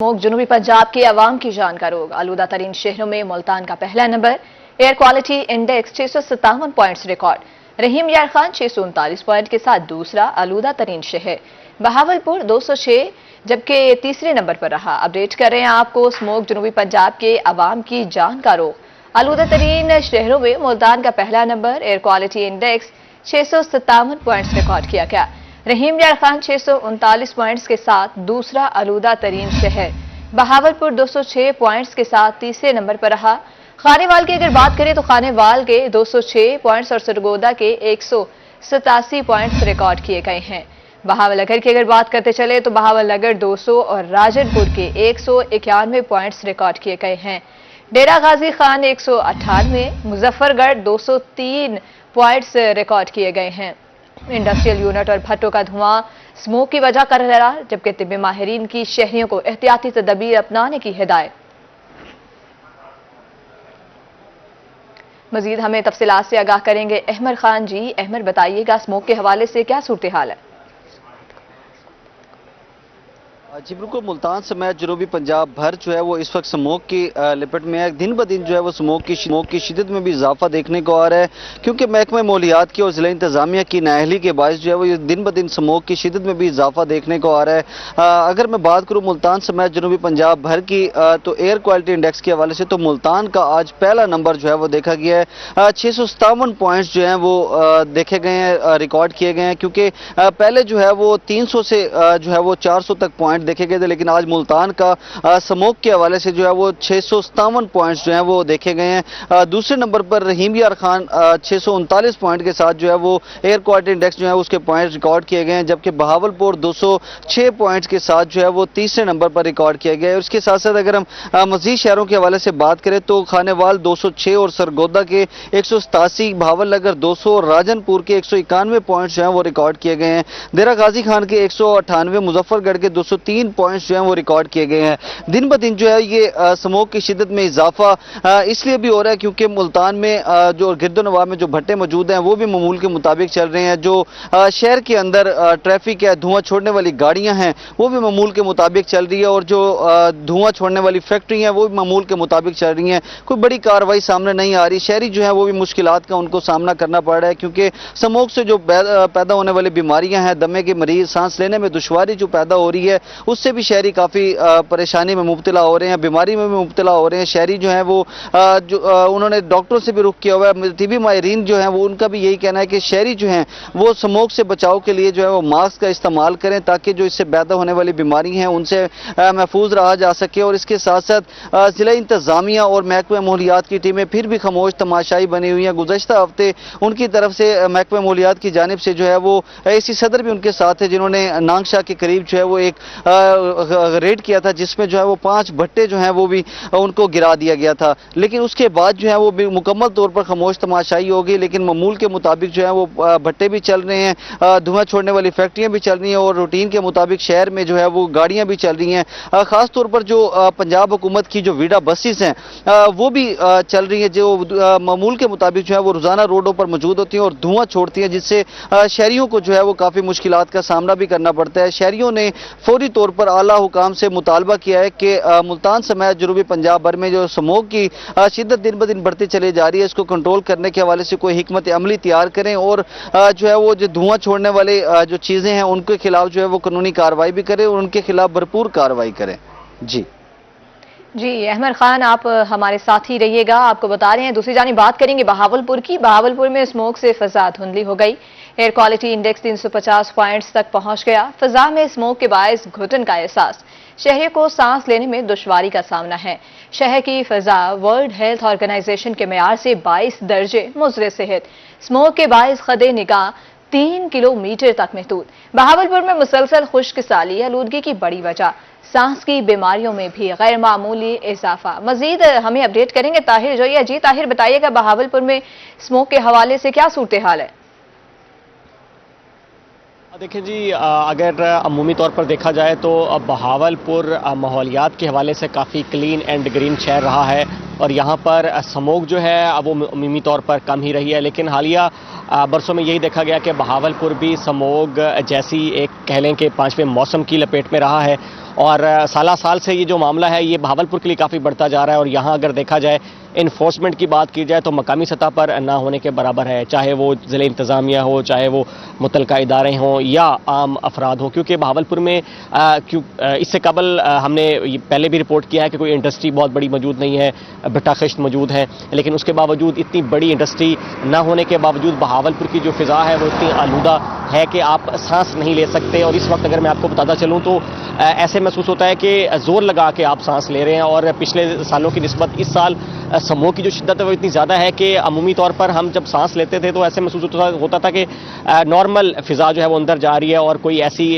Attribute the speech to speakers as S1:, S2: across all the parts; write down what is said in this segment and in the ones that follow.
S1: Smoke जनूबी पंजाब के अवाम की जान का रोग। आलूदा तरीन शहरों में मुल्तान का पहला number. Air quality index 657 points record. Rahim Yar Khan 639 point के साथ दूसरा आलूदा तरीन शहर। बहावलपुर 206 जबकि तीसरे नंबर पर रहा। अपडेट कर रहे हैं आपको स्मोक जनूबी पंजाब के अवाम की जान का रोग। आलूदा तरीन शहरों में मुल्तान का पहला number. Air quality index 657 points record किया गया। रहीम यार खान 639 पॉइंट्स के साथ दूसरा आलूदा तरीन शहर। बहावलपुर 206 पॉइंट्स के साथ तीसरे नंबर पर रहा। खानेवाल की अगर बात करें तो खानेवाल के 206 पॉइंट्स और सरगोदा के 187 पॉइंट्स रिकॉर्ड किए गए हैं। बहावलनगर की अगर बात करते चले तो बहावलनगर 200 और राजनपुर के 191 पॉइंट्स रिकॉर्ड किए गए हैं। डेरा गाजी खान 198, मुजफ्फरगढ़ 203 पॉइंट्स रिकॉर्ड किए गए हैं। इंडस्ट्रियल यूनिट और भट्टों का धुआं स्मोक की वजह कर रहा, जबकि तिब्बी माहिरीन की शहरियों को एहतियाती तदबीर अपनाने की हिदायत। मजीद हमें तफसीलात से आगाह करेंगे अहमद खान जी। अहमद, बताइएगा स्मोक के हवाले से क्या सूरत हाल है?
S2: जी बिल्कुल, मुल्तान समेत जनूबी पंजाब भर जो है वो इस वक्त स्मोक की लिपट में है। दिन ब दिन जो है वो स्मोक की शिद्दत में भी इजाफा देखने को आ रहा है, क्योंकि महकमा मौलियात की और जिला इंतजामिया की नाअहली के बायस जो है वो दिन ब दिन स्मोक की शिद्दत में भी इजाफा देखने को आ रहा है। अगर मैं बात करूँ मुल्तान समेत जनूबी पंजाब भर की तो एयर क्वालिटी इंडेक्स के हवाले से तो मुल्तान का आज पहला नंबर जो है वो देखा गया है। 657 पॉइंट्स जो हैं वो देखे गए हैं, रिकॉर्ड किए गए हैं, क्योंकि पहले जो है वो 300 से जो है वो 400 तक पॉइंट देखे गए थे, लेकिन आज मुल्तान का स्मोक के हवाले से जो है वो 657 पॉइंट्स जो हैं वो देखे गए हैं। दूसरे नंबर पर रहीम यार खान 639 पॉइंट के साथ जो है वो एयर क्वालिटी इंडेक्स जो है उसके पॉइंट रिकॉर्ड किए गए हैं, जबकि बहावलपुर 206 पॉइंट्स के साथ जो है वो तीसरे नंबर पर रिकॉर्ड किया गया है। उसके साथ साथ अगर हम मजीद शहरों के हवाले से बात करें तो खानेवाल 206 और सरगोदा के 187, बहावलनगर 200 और राजनपुर के 191 पॉइंट्स जो हैं वो रिकॉर्ड किए गए हैं। डेरा गाजी खान के 198, मुजफ्फरगढ़ के 203 पॉइंट्स जो हैं वो रिकॉर्ड किए गए हैं। दिन ब दिन जो है ये स्मोक की शिद्दत में इजाफा इसलिए भी हो रहा है क्योंकि मुल्तान में जो गिरदोनवा में जो भट्टे मौजूद हैं वो भी मामूल के मुताबिक चल रहे हैं। जो शहर के अंदर ट्रैफिक है, धुआं छोड़ने वाली गाड़ियां हैं वो भी मामूल के मुताबिक चल रही है, और जो धुआं छोड़ने वाली फैक्ट्री हैं वो भी मामूल के मुताबिक चल रही हैं। कोई बड़ी कार्रवाई सामने नहीं आ रही। शहरी जो है वो भी मुश्किलात का उनको सामना करना पड़ रहा है, क्योंकि स्मोक से जो पैदा होने वाली बीमारियां हैं, दमे के मरीज, सांस लेने में दुश्वारी जो पैदा हो रही है, उससे भी शहरी काफ़ी परेशानी में मुब्तला हो रहे हैं, बीमारी में भी मुब्तला हो रहे हैं। शहरी जो हैं वो उन्होंने डॉक्टरों से भी रुख किया हुआ है। तिब्बी माहिरीन जो हैं वो उनका भी यही कहना है कि शहरी जो हैं वो स्मोक से बचाव के लिए जो है वो मास्क का इस्तेमाल करें, ताकि जो इससे पैदा होने वाली बीमारी हैं उनसे महफूज रहा जा सके। और इसके साथ साथ जिला इंतजामिया और महकमा मौलियात की टीमें फिर भी खामोश तमाशाई बनी हुई हैं। गुज़श्ता हफ्ते उनकी तरफ से महकमा मौलियात की जानिब से जो है वो एसी सदर भी उनके साथ है, जिन्होंने नांगशाह के करीब जो है वो एक रेड किया था, जिसमें जो है वो 5 भट्टे जो हैं वो भी उनको गिरा दिया गया था। लेकिन उसके बाद जो है वो मुकम्मल तौर पर खामोश तमाशाई हो गई, लेकिन मामूल के मुताबिक जो है वो भट्टे भी चल रहे हैं, धुआं छोड़ने वाली फैक्ट्रियां भी चल रही हैं, और रूटीन के मुताबिक शहर में जो है वो गाड़ियां भी चल रही हैं। खास तौर पर जो पंजाब हुकूमत की जो वीडा बसेस हैं वो भी चल रही है, जो मामूल के मुताबिक जो है वो रोजाना रोडों पर मौजूद होती हैं और धुआं छोड़ती हैं, जिससे शहरियों को जो है वो काफ़ी मुश्किलात का सामना भी करना पड़ता है। शहरियों ने फौरी तौर पर आला हुकाम से मुतालबा किया है कि मुल्तान समेत जनूबी पंजाब भर में जो स्मोक की शिद्दत दिन ब दिन बढ़ती चली जा रही है, इसको कंट्रोल करने के हवाले से कोई हिकमत अमली तैयार करें, और जो है वो जो धुआं छोड़ने वाले जो चीज़ें हैं उनके खिलाफ जो है वो कानूनी कार्रवाई भी करें और उनके खिलाफ भरपूर कार्रवाई करें।
S1: जी अहमद खान, आप हमारे साथ ही रहिएगा। आपको बता रहे हैं दूसरी जानी बात करेंगे बहावलपुर की। बहावलपुर में स्मोक से फजा धुंधली हो गई। एयर क्वालिटी इंडेक्स 350 पॉइंट्स तक पहुंच गया। फजा में स्मोक के बायस घुटन का एहसास, शहरियों को सांस लेने में दुश्वारी का सामना है। शहर की फजा वर्ल्ड हेल्थ ऑर्गेनाइजेशन के मेयार से 22 दर्जे मुज़र सेहत। स्मोक के बायस खदे निगाह 3 किलोमीटर तक महदूद। बहावलपुर में मुसलसल खुश्क साली आलूदगी की बड़ी वजह, सांस की बीमारियों में भी गैर मामूली इजाफा। मजीद हमें अपडेट करेंगे ताहिर जोया जी। ताहिर, बताइएगा बहावलपुर में स्मोक के हवाले से क्या सूरत हाल है?
S3: देखिए जी, अगर अमूमी तौर पर देखा जाए तो बहावलपुर माहौलियात के हवाले से काफ़ी क्लीन एंड ग्रीन शहर रहा है, और यहाँ पर स्मोक जो है अब वो अमूमी तौर पर कम ही रही है। लेकिन हालिया बरसों में यही देखा गया कि बहावलपुर भी स्मोक जैसी एक कह लें कि 5वें मौसम की लपेट में रहा है, اور سالہ سال سے یہ جو معاملہ ہے یہ بہاولپور کے لیے کافی بڑھتا جا رہا ہے، اور یہاں اگر دیکھا جائے انفورسمنٹ کی بات کی جائے تو مقامی سطح پر نہ ہونے کے برابر ہے، چاہے وہ ضلع انتظامیہ ہو، چاہے وہ متعلقہ ادارے ہوں یا عام افراد ہوں، کیونکہ بہاولپور میں اس سے قبل ہم نے پہلے بھی رپورٹ کیا ہے کہ کوئی انڈسٹری بہت بڑی موجود نہیں ہے، بھٹا خشت موجود ہے، لیکن اس کے باوجود اتنی بڑی انڈسٹری نہ ہونے کے باوجود بہاولپور کی جو فضا ہے وہ اتنی آلودہ ہے کہ آپ سانس نہیں لے سکتے، اور اس وقت اگر میں آپ کو بتاتا چلوں تو ایسے محسوس ہوتا ہے کہ زور لگا کے آپ سانس لے رہے ہیں، اور پچھلے سالوں کی نسبت اس سال سموگ کی جو شدت ہے وہ اتنی زیادہ ہے کہ عمومی طور پر ہم جب سانس لیتے تھے تو ایسے محسوس ہوتا تھا کہ نارمل فضا جو ہے وہ اندر جا رہی ہے اور کوئی ایسی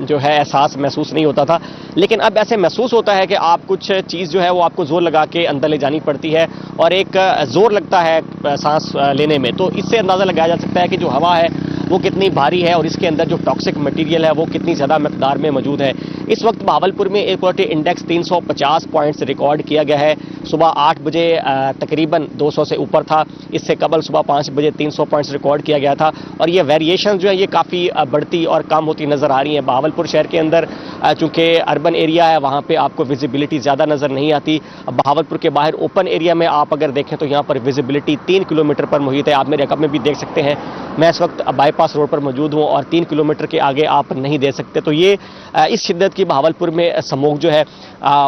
S3: جو ہے احساس محسوس نہیں ہوتا تھا، لیکن اب ایسے محسوس ہوتا ہے کہ آپ کچھ چیز جو ہے وہ آپ کو زور لگا کے اندر لے جانی پڑتی ہے، اور ایک زور لگتا ہے سانس لینے میں، تو اس سے اندازہ لگایا جا سکتا ہے کہ جو ہوا ہے وہ کتنی بھاری ہے اور اس کے اندر جو ٹاکسک مٹیریل ہے وہ کتنی زیادہ مقدار میں موجود ہے۔ اس وقت بہاولپور میں air quality index 350 points record کیا گیا ہے، صبح 8 بجے تقریباً 200 سے اوپر تھا، اس سے قبل صبح 5 بجے 300 پوائنٹس ریکارڈ کیا گیا تھا، اور یہ ویریشن جو ہے یہ کافی بڑھتی اور کم ہوتی نظر آ رہی ہیں۔ بہاولپور شہر کے اندر چونکہ اربن ایریا ہے وہاں پہ آپ کو ویزیبلٹی زیادہ نظر نہیں آتی، بہاولپور کے باہر اوپن ایریا میں آپ اگر دیکھیں تو یہاں پر ویزیبلٹی 3 کلومیٹر پر محیط ہے۔ آپ میرے رقم میں بھی دیکھ سکتے ہیں، میں اس وقت بائی پاس روڈ پر موجود ہوں اور 3 کلومیٹر کے آگے آپ نہیں دیکھ سکتے، تو یہ اس شدت کی بہاولپور میں سموگ جو ہے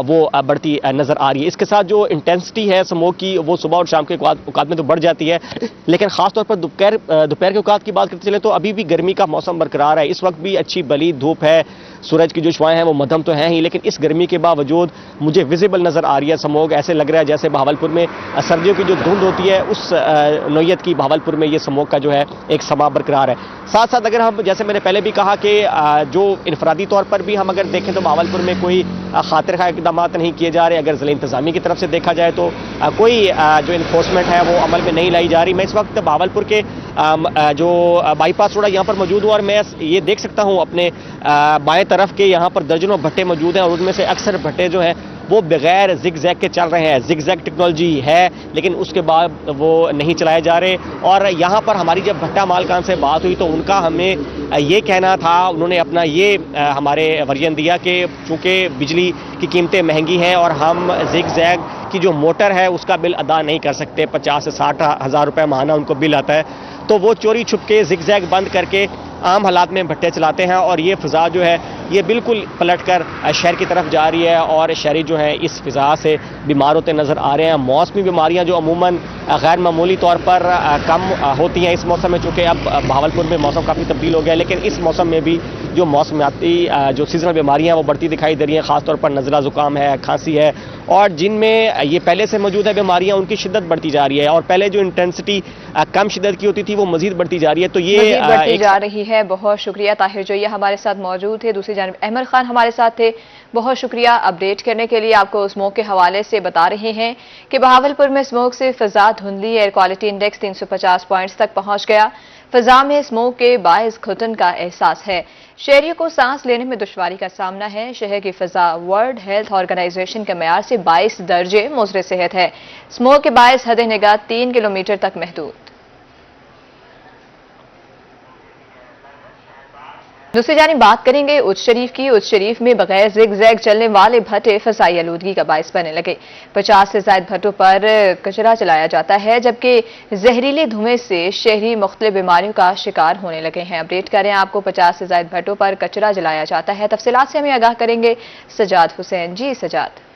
S3: وہ بڑھتی نظر آ رہی ہے۔ اس کے ساتھ جو انٹینسٹی ہے سموگ کی وہ صبح اور شام کے اوقات میں تو بڑھ جاتی ہے، لیکن خاص طور پر دوپہر کے اوقات کی بات کرتے چلیں تو ابھی بھی گرمی کا موسم برقرار ہے، اس وقت بھی اچھی بلی دھوپ ہے، سورج کی جو شعائیں ہیں وہ مدھم تو ہیں ہی، لیکن اس گرمی کے باوجود مجھے ویزیبل نظر آ رہی ہے سموگ، ایسے لگ رہا ہے جیسے بہاولپور میں سردیوں کی جو دھند ہوتی ہے اس نوعیت کی بہاولپور میں یہ سموگ کا جو ہے ایک سما برقرار ہے۔ ساتھ ساتھ اگر ہم جیسے میں نے پہلے بھی کہا کہ جو انفرادی طور پر بھی ہم اگر دیکھیں تو بہاولپور میں کوئی خاطر خواہ اقدامات نہیں کیے جا رہے، اگر ضلع انتظامیہ کی طرف سے دیکھا جائے تو کوئی جو انفورسمنٹ ہے وہ عمل میں نہیں لائی جا رہی۔ میں اس وقت بہاولپور کے جو بائی پاس روڈ ہے یہاں پر موجود ہوں، اور میں یہ دیکھ سکتا ہوں اپنے بائیں طرف کے یہاں پر درجنوں بھٹے موجود ہیں، اور ان میں سے اکثر بھٹے جو ہیں وہ بغیر زگ زیگ کے چل رہے ہیں، زگ زیگ ٹیکنالوجی ہے لیکن اس کے بعد وہ نہیں چلائے جا رہے، اور یہاں پر ہماری جب بھٹا مالکان سے بات ہوئی تو ان کا ہمیں یہ کہنا تھا، انہوں نے اپنا یہ ہمارے ورژن دیا کہ چونکہ بجلی کی قیمتیں مہنگی ہیں اور ہم زگ زیگ کی جو موٹر ہے اس کا بل ادا نہیں کر سکتے، 50 سے 60 ہزار روپے ماہانہ ان کو بل آتا ہے، تو وہ چوری چھپ کے زگ زیگ بند کر کے عام حالات میں بھٹے چلاتے ہیں، اور یہ فضا جو ہے یہ بالکل پلٹ کر شہر کی طرف جا رہی ہے، اور شہری جو ہیں اس فضا سے بیمار ہوتے نظر آ رہے ہیں۔ موسمی بیماریاں جو عموماً غیر معمولی طور پر کم ہوتی ہیں اس موسم میں، چونکہ اب بہاولپور میں موسم کافی تبدیل ہو گیا ہے، لیکن اس موسم میں بھی جو موسمیاتی جو سیزنل بیماریاں ہیں وہ بڑھتی دکھائی دے رہی ہیں، خاص طور پر نزلہ زکام ہے، کھانسی ہے، اور جن میں یہ پہلے سے موجود ہے بیماریاں ان کی شدت بڑھتی جا رہی ہے، اور پہلے جو انٹینسٹی کم شدت کی ہوتی تھی وہ مزید بڑھتی جا رہی ہے، تو یہ
S1: مزید بڑھتی جا رہی ہے۔ بہت شکریہ طاہر جوئی ہمارے ساتھ موجود تھے، دوسری جانب احمد خان ہمارے ساتھ تھے، بہت شکریہ اپڈیٹ کرنے کے لیے۔ آپ کو اسموگ کے حوالے سے بتا رہے ہیں کہ بہاولپور میں اسموگ سے فضا دھندلی، ایئر کوالٹی انڈیکس 350 پوائنٹس تک پہنچ گیا، فضا میں اسموگ کے باعث گھٹن کا احساس ہے، شہریوں کو سانس لینے میں دشواری کا سامنا ہے، شہر کی فضا ورلڈ ہیلتھ آرگنائزیشن کے معیار سے 22 درجے مضر صحت ہے، اسموگ کے باعث حد نگاہ 3 کلومیٹر تک محدود۔ دوسری جانب بات کریں گے اچ شریف کی۔ اچ شریف میں بغیر زگ زیگ چلنے والے بھٹے فضائی آلودگی کا باعث بننے لگے، 50 سے زائد بھٹوں پر کچرا چلایا جاتا ہے، جبکہ زہریلے دھوئیں سے شہری مختلف بیماریوں کا شکار ہونے لگے ہیں۔ اپڈیٹ کریں آپ کو 50 سے زائد بھٹوں پر کچرا جلایا جاتا ہے، تفصیلات سے ہمیں آگاہ کریں گے سجاد حسین۔ جی سجاد۔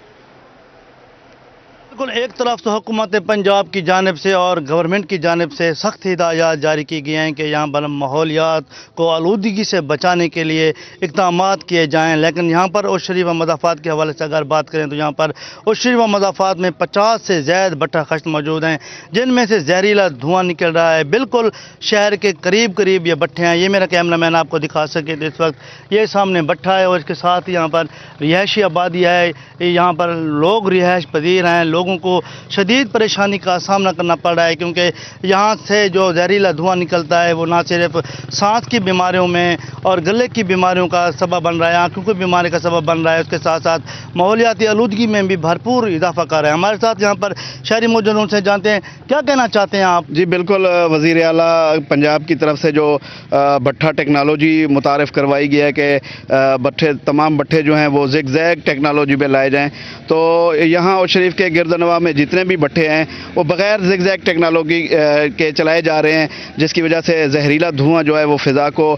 S4: بالکل، ایک طرف سے حکومت پنجاب کی جانب سے اور گورنمنٹ کی جانب سے سخت ہدایات جاری کی گئی ہیں کہ یہاں پر ماحولیات کو آلودگی سے بچانے کے لیے اقدامات کیے جائیں، لیکن یہاں پر اچ شریف و مضافات کے حوالے سے اگر بات کریں تو یہاں پر اچ شریف و مضافات میں 50 سے زائد بھٹا خشت موجود ہیں، جن میں سے زہریلا دھواں نکل رہا ہے، بالکل شہر کے قریب قریب یہ بھٹے ہیں۔ یہ میرا کیمرہ مین آپ کو دکھا سکے تو اس وقت یہ سامنے بھٹا ہے، اور اس کے ساتھ یہاں پر رہائشی آبادی ہے، یہاں پر لوگ رہائش پذیر ہیں، لوگ लोगों को शदीद परेशानी का सामना करना पड़ रहा है, क्योंकि यहाँ से जो जहरीला धुआं निकलता है वो ना सिर्फ सांस की बीमारियों में और गले की बीमारियों का सबब बन रहा है, आंखों की बीमारी का सबब बन रहा है, उसके साथ साथ माहौलियाती आलूदगी में भी भरपूर इजाफा कर रहा है। हमारे साथ यहाँ पर शहरी मौजूद उनसे जानते हैं क्या कहना चाहते हैं आप।
S5: जी बिल्कुल, वज़ीर आला पंजाब की तरफ से जो भट्ठा टेक्नोलॉजी मुतारफ़ करवाई गई है कि तमाम भट्ठे जो हैं वो ज़िग-ज़ैग टेक्नोलॉजी पे लाए जाएं, तो यहाँ और शरीफ के गिरदनवा में जितने भी भट्ठे हैं वो बग़ैर ज़िग-ज़ैग टेक्नोलॉजी के चलाए जा रहे हैं, जिसकी वजह से जहरीला धुआं जो है वो फ़िज़ा को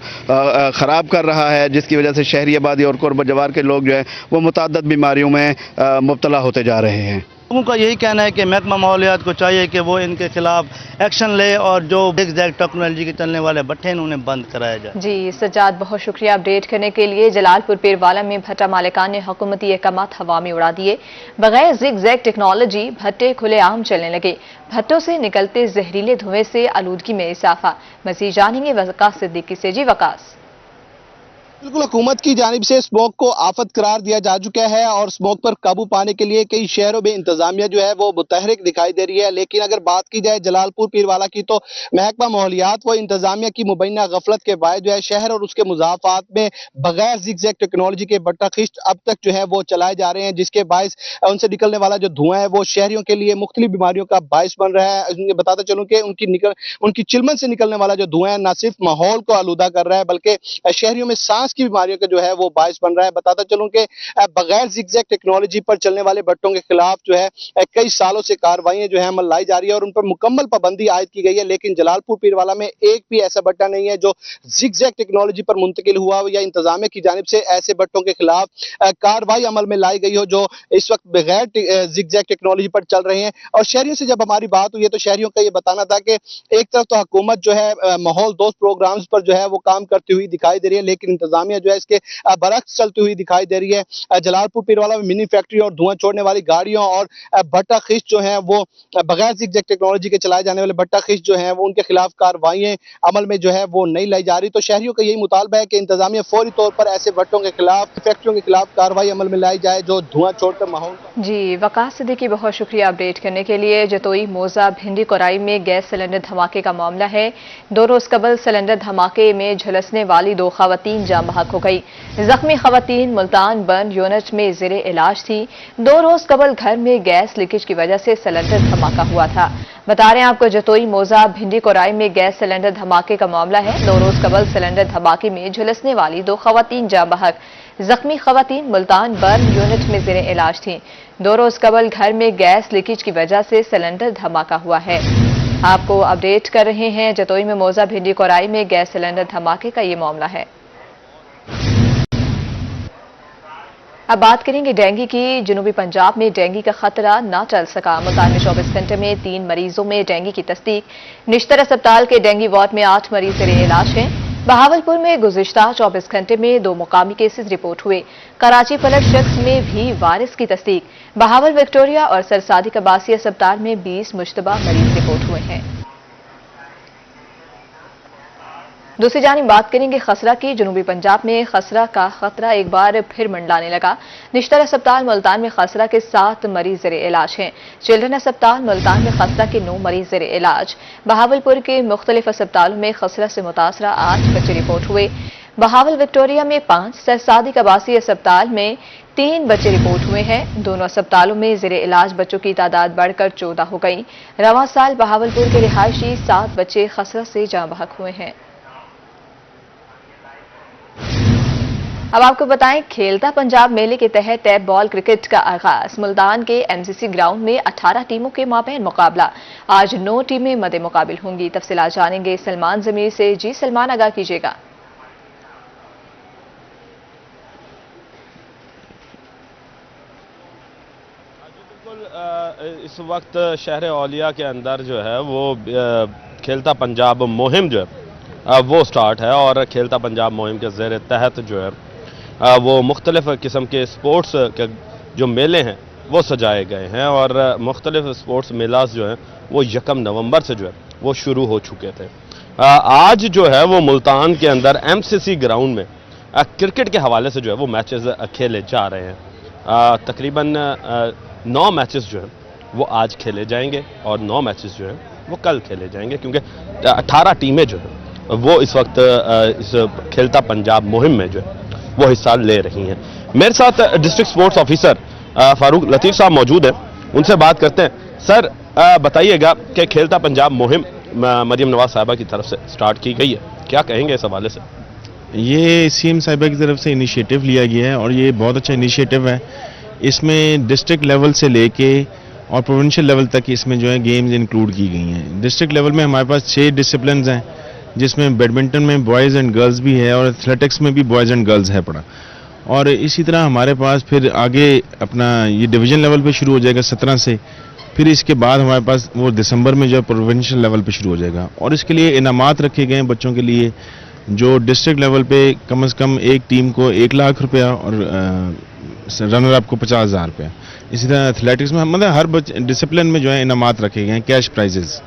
S5: ख़राब कर रहा है, जिसकी वजह से शहरी आबादी और कुर्ब जवार के लोग जो है वो मुतअद्दिद बीमारियों में मुब्तला होते जा रहे हैं।
S4: लोगों का यही कहना है कि महकमा माहौलियात को चाहिए कि वो इनके खिलाफ एक्शन ले और जो ज़िग-ज़ैग टेक्नोलॉजी के चलने वाले भट्ठे हैं उन्हें बंद कराया जाए।
S1: जी सज्जाद, बहुत शुक्रिया अपडेट करने के लिए। जलालपुर पीरवाला में भट्टा मालिकान ने हुकूमती अहकामात हवा में उड़ा दिए। बगैर ज़िग-ज़ैग टेक्नोलॉजी भट्टे खुलेआम चलने लगे। भट्टों से निकलते जहरीले धुएं से आलूदगी में इजाफा। मज़ीद जानेंगे वकास सिद्दीकी से। जी वकास।
S6: बिल्कुल, हुकूमत की जानिब से स्मोक को आफत करार दिया जा चुका है और स्मोक पर काबू पाने के लिए कई शहरों में इंतजामिया जो है वो मुतहरिक दिखाई दे रही है। लेकिन अगर बात की जाए जलालपुर पीरवाला की, तो महकमा माहौलियात व इंतजामिया की मुबैना गफलत के बाद जो है शहर और उसके मुजाफात में बगैर ज़िग-ज़ैग टेक्नोलॉजी के भट्टा खिश्त अब तक जो है वो चलाए जा रहे हैं, जिसके बायस उनसे निकलने वाला जो धुआं है वो शहरियों के लिए मुख्तलिफ बीमारियों का बायस बन रहा है। बताता चलूँ कि उनकी चिलमन से निकलने वाला जो धुआं है न सिर्फ माहौल को आलूदा कर रहा है बल्कि शहरियों में सांस की बीमारियों का जो है वो बायस बन रहा है। बताता चलूं कि बगैर ज़िग-ज़ैग टेक्नोलॉजी पर चलने वाले भट्टों के खिलाफ जो है कई सालों से कार्रवाइयां जो है अमल लाई जा रही है और उन पर मुकम्मल पाबंदी आयद की गई है। लेकिन जलालपुर पीरवाला में एक भी ऐसा भट्टा नहीं है जो ज़िग-ज़ैग टेक्नोलॉजी पर मुंतकिल हुआ हो या इंतजामिया की जानिब से ऐसे भट्टों के खिलाफ कार्रवाई अमल में लाई गई हो जो इस वक्त बगैर ज़िग-ज़ैग टेक्नोलॉजी पर चल रहे हैं। और शहरियों से जब हमारी बात हुई है तो शहरियों का ये बताना था कि एक तरफ तो हुकूमत जो है माहौल दोस्त प्रोग्राम्स पर जो है वो काम करती हुई दिखाई दे रही है, लेकिन इंतजामिया जो है इसके बरक्स चलती हुई दिखाई दे रही है। जलालपुर पीरवाला में मिनी फैक्ट्री और धुआं छोड़ने वाली गाड़ियों और भट्टा खिश्त जो है वो बगैर ज़िग-ज़ैग टेक्नोलॉजी के चलाए जाने वाले भट्टा खिश्त जो है वो उनके खिलाफ कार्रवाइयां अमल में जो है वो नहीं लाई जा रही। तो शहरियों का यही मुतालबा है कि इंतजामिया फौरी तौर पर ऐसे भट्टों के खिलाफ, फैक्ट्रियों के खिलाफ कार्रवाई अमल में लाई जाए जो धुआं छोड़कर माहौल।
S1: जी वकास सिद्दीकी, बहुत शुक्रिया अपडेट करने के लिए। जतोई मोजा भिंडी कोराई में गैस सिलेंडर धमाके का मामला है। 2 रोज कबल सिलेंडर धमाके में झुलसने वाली 2 खवातीन जाम बहक हो गई। जख्मी खवातीन मुल्तान बर्न यूनिट में ज़ेरे इलाज थी। 2 रोज कबल घर में गैस लीकेज की वजह से सिलेंडर धमाका हुआ था। बता रहे हैं आपको जतोई मोजा भिंडी कोराई में गैस सिलेंडर धमाके का मामला है। 2 रोज कबल सिलेंडर धमाके में झुलसने वाली 2 खवातीन जाम बहक। जख्मी खवातीन मुल्तान बर्न यूनिट में ज़ेरे इलाज थी। 2 रोज कबल घर में गैस लीकेज की वजह से सिलेंडर धमाका हुआ है। आपको अपडेट कर रहे हैं जतोई में मोजा भिंडी कोराई में गैस सिलेंडर धमाके का ये मामला है। अब बात करेंगे डेंगू की। जनूबी पंजाब में डेंगू का खतरा न टल सका। मुल्तान में 24 घंटे में 3 मरीजों में डेंगू की तस्दीक। निश्तर अस्पताल के डेंगू वार्ड में 8 मरीज ज़ेरे इलाज हैं। बहावलपुर में गुज़िश्ता 24 घंटे में 2 मुकामी केसेस रिपोर्ट हुए। कराची पलट शख्स में भी वायरस की तस्दीक। बहावल, विक्टोरिया और सरसादी कबासी अस्पताल में 20 मुश्तबा मरीज रिपोर्ट हुए हैं। दूसरी जानिब बात करेंगे खसरा की। जनूबी पंजाब में खसरा का खतरा एक बार फिर मंडलाने लगा। निश्तर अस्पताल मुल्तान में खसरा के 7 मरीज ज़ेरे इलाज हैं। चिल्ड्रन अस्पताल मुल्तान में खसरा के 9 मरीज ज़ेरे इलाज। बहावलपुर के मुख्तलिफ अस्पतालों में खसरा से मुतासरा 8 बच्चे रिपोर्ट हुए। बहावल, विक्टोरिया में 5, सरसादी कबासी अस्पताल में 3 बच्चे रिपोर्ट हुए हैं। दोनों अस्पतालों में ज़ेरे इलाज बच्चों की तादाद बढ़कर 14 हो गई। रवां साल बहावलपुर के रिहायशी 7 बच्चे खसरा से जाँ बहक हुए हैं। अब आपको बताएं, खेलता पंजाब मेले के तहत टैप बॉल क्रिकेट का आगाज। मुल्तान के एमसीसी ग्राउंड में 18 टीमों के माबैन मुकाबला। आज 9 टीमें मदे मुकाबिल होंगी। तफसीलात जानेंगे सलमान जमीर से। जी सलमान, आगाह कीजिएगा।
S7: इस वक्त शहर औलिया के अंदर जो है वो खेलता पंजाब मुहिम जो है वो स्टार्ट है और खेलता पंजाब मुहिम के ज़ेर तहत जो है वो मुख्तलिफ किस्म के स्पोर्ट्स के जो मेले हैं वो सजाए गए हैं और मुख्तलिफ स्पोर्ट्स मेलास जो हैं वो 1 नवंबर से जो है वो शुरू हो चुके थे। आज जो है वो मुल्तान के अंदर एमसीसी ग्राउंड में क्रिकेट के हवाले से जो है वो मैचेस खेले जा रहे हैं। तकरीबन 9 मैचेस जो हैं وہ آج کھیلے جائیں گے اور 9 میچز جو ہیں وہ کل کھیلے جائیں گے، کیونکہ 18 ٹیمیں جو ہیں وہ اس وقت اس کھیلتا پنجاب مہم میں جو ہے وہ حصہ لے رہی ہیں۔ میرے ساتھ ڈسٹرکٹ سپورٹس آفیسر فاروق لطیف صاحب موجود ہیں، ان سے بات کرتے ہیں۔ سر بتائیے گا کہ کھیلتا پنجاب مہم مریم نواز صاحبہ کی طرف سے سٹارٹ کی گئی ہے، کیا کہیں گے اس حوالے سے؟
S8: یہ سی ایم صاحبہ کی طرف سے انیشیٹو لیا گیا ہے اور یہ بہت اچھا انیشیٹو ہے۔ اس میں ڈسٹرکٹ لیول سے لے کے اور پروونشل لیول تک اس میں جو ہے گیمز انکلوڈ کی گئی ہیں۔ ڈسٹرکٹ لیول میں ہمارے پاس 6 ڈسپلنز ہیں، جس میں بیڈمنٹن میں بوائز اینڈ گرلز بھی ہے اور ایتھلیٹکس میں بھی بوائز اینڈ گرلز ہے پڑا، اور اسی طرح ہمارے پاس پھر آگے اپنا یہ ڈویژن لیول پہ شروع ہو جائے گا 17 سے، پھر اس کے بعد ہمارے پاس وہ دسمبر میں جو ہے پروونشل لیول پہ شروع ہو جائے گا، اور اس کے لیے انعامات رکھے گئے ہیں بچوں کے لیے، جو ڈسٹرکٹ لیول پہ کم از کم ایک ٹیم کو 1 لاکھ روپیہ اور رنر اپ کو 50,000 روپیہ۔ اسی طرح ایتھلیٹکس میں مطلب ہر ڈسپلن میں جو ہے انعامات رکھے گئے ہیں، کیش پرائزز۔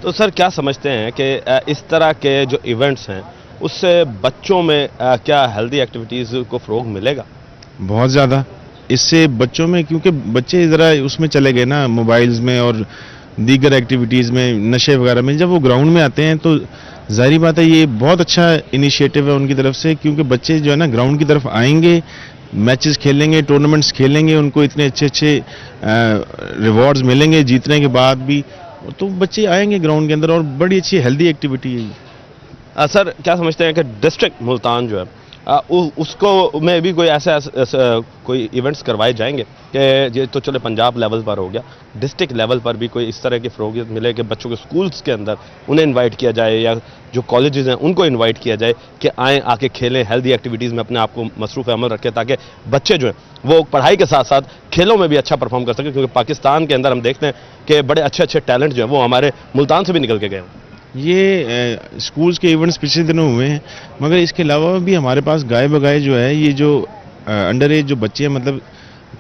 S7: تو سر کیا سمجھتے ہیں کہ اس طرح کے جو ایونٹس ہیں اس سے بچوں میں کیا ہیلدی ایکٹیویٹیز کو فروغ ملے گا؟
S8: بہت زیادہ، اس سے بچوں میں، کیونکہ بچے ذرا اس میں چلے گئے نا موبائلز میں اور دیگر ایکٹیویٹیز میں، نشے وغیرہ میں، جب وہ گراؤنڈ میں آتے ہیں تو ظاہری بات ہے یہ بہت اچھا انیشیٹو ہے ان کی طرف سے، کیونکہ بچے جو ہے نا گراؤنڈ کی طرف آئیں گے، میچز کھیلیں گے، ٹورنامنٹس کھیلیں گے، ان کو اتنے اچھے ریوارڈز ملیں گے جیتنے کے بعد بھی، تو بچے آئیں گے گراؤنڈ کے اندر، اور بڑی اچھی ہیلدی ایکٹیویٹی ہے یہ۔
S7: سر کیا سمجھتے ہیں کہ ڈسٹرکٹ ملتان جو ہے اس کو میں بھی کوئی ایسے کوئی ایونٹس کروائے جائیں گے کہ یہ تو چلے پنجاب لیول پر ہو گیا، ڈسٹرکٹ لیول پر بھی کوئی اس طرح کی فروغیت ملے کہ بچوں کے سکولز کے اندر انہیں انوائٹ کیا جائے، یا جو کالجز ہیں ان کو انوائٹ کیا جائے کہ آئیں، آ کے کھیلیں، ہیلدی ایکٹیویٹیز میں اپنے آپ کو مصروف عمل رکھیں، تاکہ بچے جو ہیں وہ پڑھائی کے ساتھ ساتھ کھیلوں میں بھی اچھا پرفارم کر سکیں، کیونکہ پاکستان کے اندر ہم دیکھتے ہیں کہ بڑے اچھے ٹیلنٹ جو ہیں وہ ہمارے ملتان سے بھی نکل کے گئے ہیں۔
S8: یہ سکولز کے ایونٹس پچھلے دنوں ہوئے ہیں، مگر اس کے علاوہ بھی ہمارے پاس گائے بگائے جو ہے، یہ جو انڈر ایج جو بچے ہیں، مطلب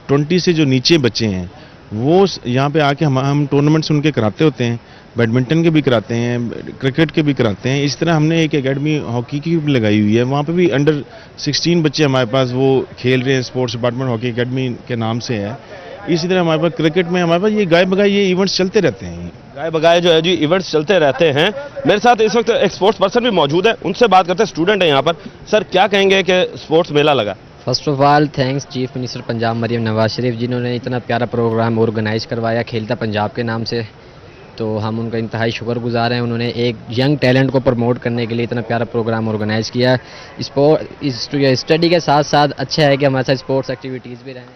S8: 20 سے جو نیچے بچے ہیں، وہ یہاں پہ آ کے ہم ٹورنامنٹس ان کے کراتے ہوتے ہیں، بیڈمنٹن کے بھی کراتے ہیں، کرکٹ کے بھی کراتے ہیں۔ اس طرح ہم نے ایک اکیڈمی ہاکی کی بھی لگائی ہوئی ہے، وہاں پہ بھی انڈر 16 بچے ہمارے پاس وہ کھیل رہے ہیں، اسپورٹس ڈپارٹمنٹ ہاکی اکیڈمی کے نام سے ہے۔ اسی طرح ہمارے پاس کرکٹ میں ہمارے پاس یہ گائے بگائے یہ ایونٹس چلتے رہتے ہیں،
S7: گائے بگائے جو ہے جی ایونٹس چلتے رہتے ہیں۔ میرے ساتھ اس وقت ایک سپورٹس پرسن بھی موجود ہے، ان سے بات کرتے ہیں، اسٹوڈنٹ ہیں یہاں پر۔ سر کیا کہیں گے کہ سپورٹس میلہ لگا؟
S9: First of all thanks chief minister Punjab Maryam Nawaz Sharif, جنہوں نے اتنا پیارا پروگرام آرگنائز کروایا کھیلتا پنجاب کے نام سے، تو ہم ان کا انتہائی شکر گزار ہیں۔ انہوں نے ایک ینگ ٹیلنٹ کو پروموٹ کرنے کے لیے اتنا پیارا پروگرام آرگنائز کیا۔ اسٹڈی کے ساتھ ساتھ اچھا ہے کہ ہمارے ساتھ اسپورٹس ایکٹیویٹیز بھی رہیں۔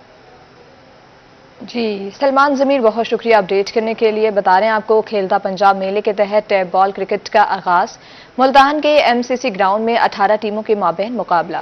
S1: جی سلمان ضمیر، بہت شکریہ اپڈیٹ کرنے کے لیے۔ بتا رہے ہیں آپ کو کھیلتا پنجاب میلے کے تحت ٹیپ بال کرکٹ کا آغاز، ملتان کے MCC گراؤنڈ میں 18 ٹیموں کے مابین مقابلہ۔